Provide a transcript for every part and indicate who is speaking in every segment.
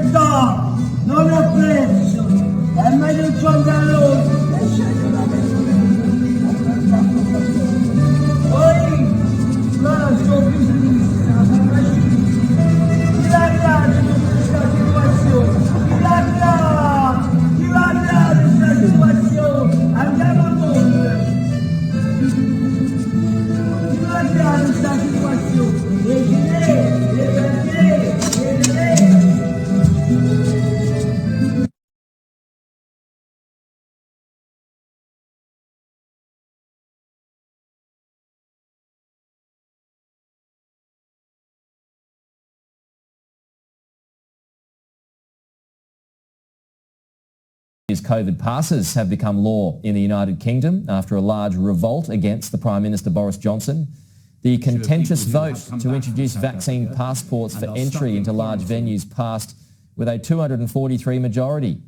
Speaker 1: libertà, non oppresso, è meglio il scandaloso. Poi, lascio bisogna, chi l'ha di questa situazione? Chi l'ha di questa situazione? Andiamo a morire. Chi l'ha di questa situazione?
Speaker 2: COVID passes have become law in the United Kingdom after a large revolt against the Prime Minister Boris Johnson. The contentious vote to introduce vaccine passports for entry into large venues passed with a 243 majority.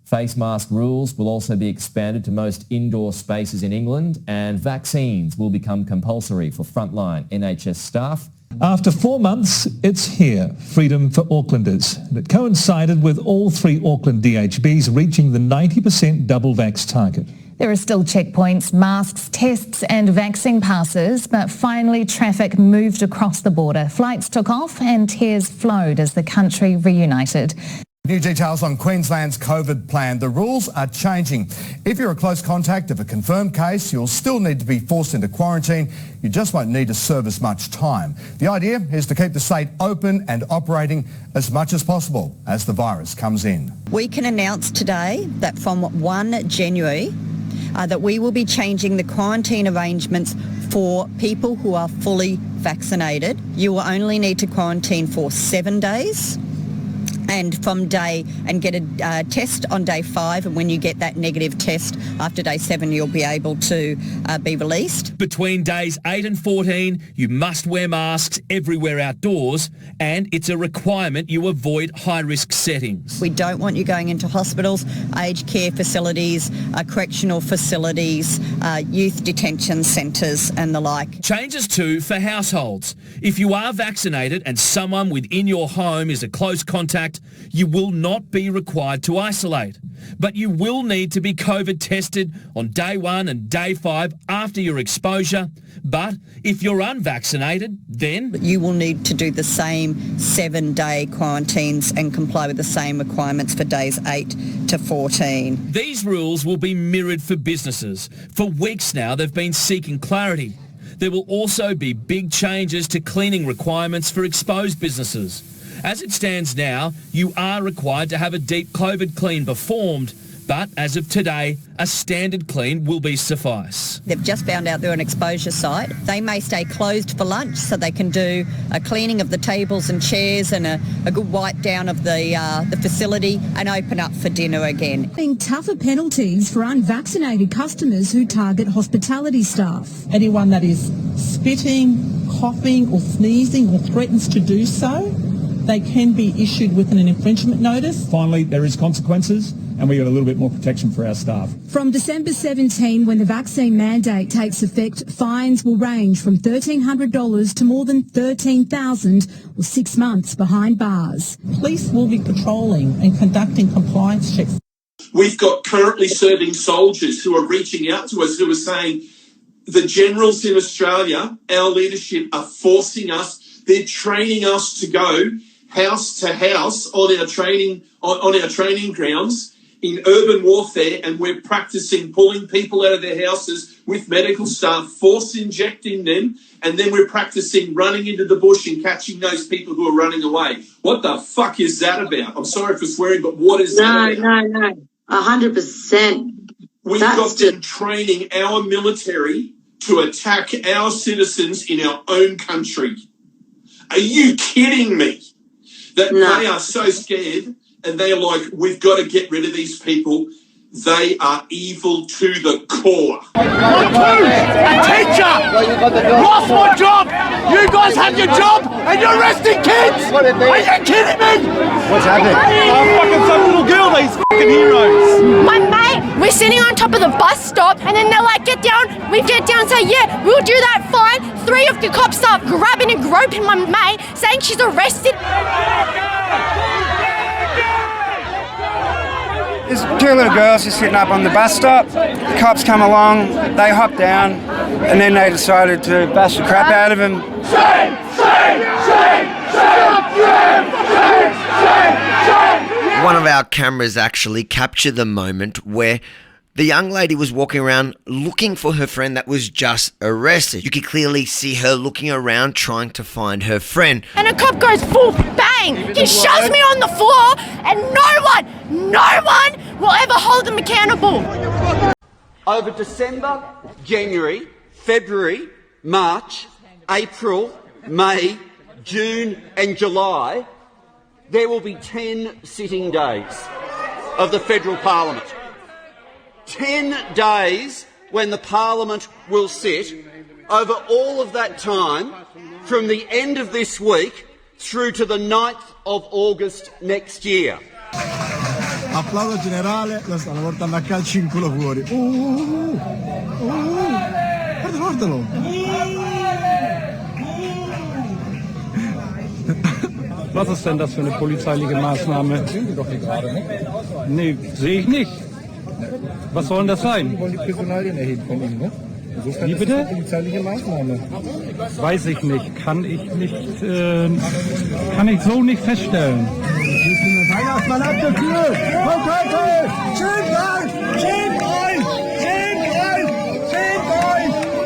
Speaker 2: Face mask rules will also be expanded to most indoor spaces in England, and vaccines will become compulsory for frontline NHS staff.
Speaker 3: After 4 months, it's here, freedom for Aucklanders. And it coincided with all 3 Auckland DHBs reaching the 90% double vax target.
Speaker 4: There are still checkpoints, masks, tests and vaccine passes, but finally traffic moved across the border. Flights took off and tears flowed as the country reunited.
Speaker 5: New details on Queensland's COVID plan. The rules are changing. If you're a close contact of a confirmed case, you'll still need to be forced into quarantine. You just won't need to serve as much time. The idea is to keep the state open and operating as much as possible as the virus comes in.
Speaker 6: We can announce today that from 1 January that we will be changing the quarantine arrangements for people who are fully vaccinated. You will only need to quarantine for 7 days. And get a test on day 5, and when you get that negative test after day 7, you'll be able to be released.
Speaker 7: Between days 8 and 14, you must wear masks everywhere outdoors, and it's a requirement you avoid high-risk settings.
Speaker 6: We don't want you going into hospitals, aged care facilities, correctional facilities, youth detention centres and the like.
Speaker 7: Changes too for households. If you are vaccinated and someone within your home is a close contact, you will not be required to isolate, but you will need to be COVID tested on day 1 and day 5 after your exposure. But if you're unvaccinated, then
Speaker 6: you will need to do the same 7-day quarantines and comply with the same requirements for days 8 to 14.
Speaker 7: These rules will be mirrored for businesses. For weeks now, they've been seeking clarity. There will also be big changes to cleaning requirements for exposed businesses. As it stands now, you are required to have a deep COVID clean performed, but as of today, a standard clean will be suffice.
Speaker 6: They've just found out they're an exposure site. They may stay closed for lunch so they can do a cleaning of the tables and chairs and a good wipe down of the facility and open up for dinner again.
Speaker 8: Being tougher penalties for unvaccinated customers who target hospitality staff.
Speaker 9: Anyone that is spitting, coughing or sneezing or threatens to do so, they can be issued with an infringement notice.
Speaker 10: Finally, there is consequences, and we have a little bit more protection for our staff.
Speaker 8: From December 17, when the vaccine mandate takes effect, fines will range from $1,300 to more than $13,000 or 6 months behind bars.
Speaker 9: Police will be patrolling and conducting compliance checks.
Speaker 11: We've got currently serving soldiers who are reaching out to us who are saying, the generals in Australia, our leadership, are forcing us, they're training us to go house to house on our training grounds in urban warfare, and we're practicing pulling people out of their houses with medical staff, force injecting them, and then we're practicing running into the bush and catching those people who are running away. What the fuck is that about? I'm sorry for swearing, but what is that about?
Speaker 12: No. 100%.
Speaker 11: We've got them training our military to attack our citizens in our own country. Are you kidding me? That they are so scared and they're like, we've got to get rid of these people. They are evil to the core.
Speaker 1: A teacher! Lost my job! You You guys have your job and you're arresting kids! Are you kidding me?
Speaker 13: What's happening?
Speaker 1: Oh, fucking some little girl, these fucking heroes.
Speaker 14: My mate, we're sitting on top of the bus stop and then they're like, get down. We get down and say, yeah, we'll do that, fine. 3 of the cops start grabbing and groping my mate, saying she's arrested.
Speaker 15: There's 2 little girls just sitting up on the bus stop. The cops come along, they hop down, and then they decided to bash the crap out of them.
Speaker 1: Shame! Shame! Shame! Shame!
Speaker 16: One of our cameras actually captured the moment where the young lady was walking around looking for her friend that was just arrested. You could clearly see her looking around trying to find her friend.
Speaker 14: And a cop goes full bang. He shoves me on the floor and no one will ever hold him accountable.
Speaker 17: Over December, January, February, March, April, May, June and July, there will be 10 sitting days of the Federal Parliament. 10 days when the Parliament will sit. Over all of that time, from the end of this week through to the 9th of August next year.
Speaker 13: Applauso generale, lo stanno portando a calci in culo fuori. Guardalo.
Speaker 10: Was ist denn das für eine polizeiliche Maßnahme? Sehen Sie doch hier gerade, ne? Nee, sehe ich nicht. Was soll denn das sein? Wir wollen die Personalien erheben von Ihnen, ne? Insofern Wie bitte? Ist das eine polizeiliche Maßnahme. Weiß ich nicht. Kann ich so nicht feststellen.
Speaker 1: Weihnachtsmann ab der Tür! Kommt heute! Schämt euch! Schämt euch! Schämt euch! Schämt euch! Schämt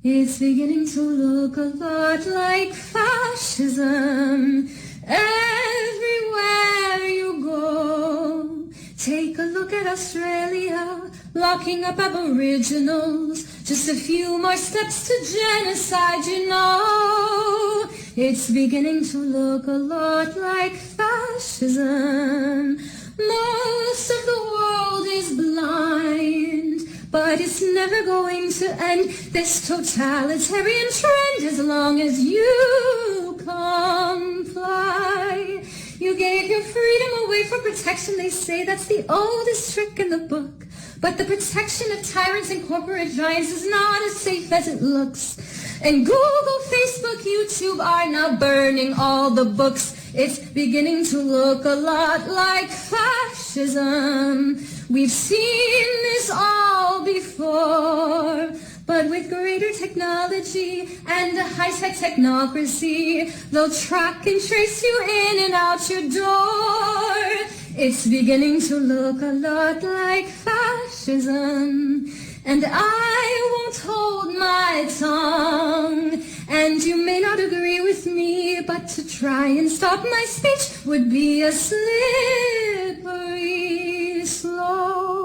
Speaker 8: It's beginning to look a lot like fascism everywhere you go. Take a look at Australia, locking up Aboriginals. Just a few more steps to genocide, you know. It's beginning to look a lot like fascism. Most of the world is blind, but it's never going to end this totalitarian trend as long as you comply. You gave your freedom away for protection. They say that's the oldest trick in the book. But the protection of tyrants and corporate giants is not as safe as it looks. And Google, Facebook, YouTube are now burning all the books. It's beginning to look a lot like fascism. We've seen this all before, but with greater technology and a high-tech technocracy, they'll track and trace you in and out your door. It's beginning to look a lot like fascism, and I won't hold my tongue. And you may not agree with me, but to try and stop my speech would be a slippery slope.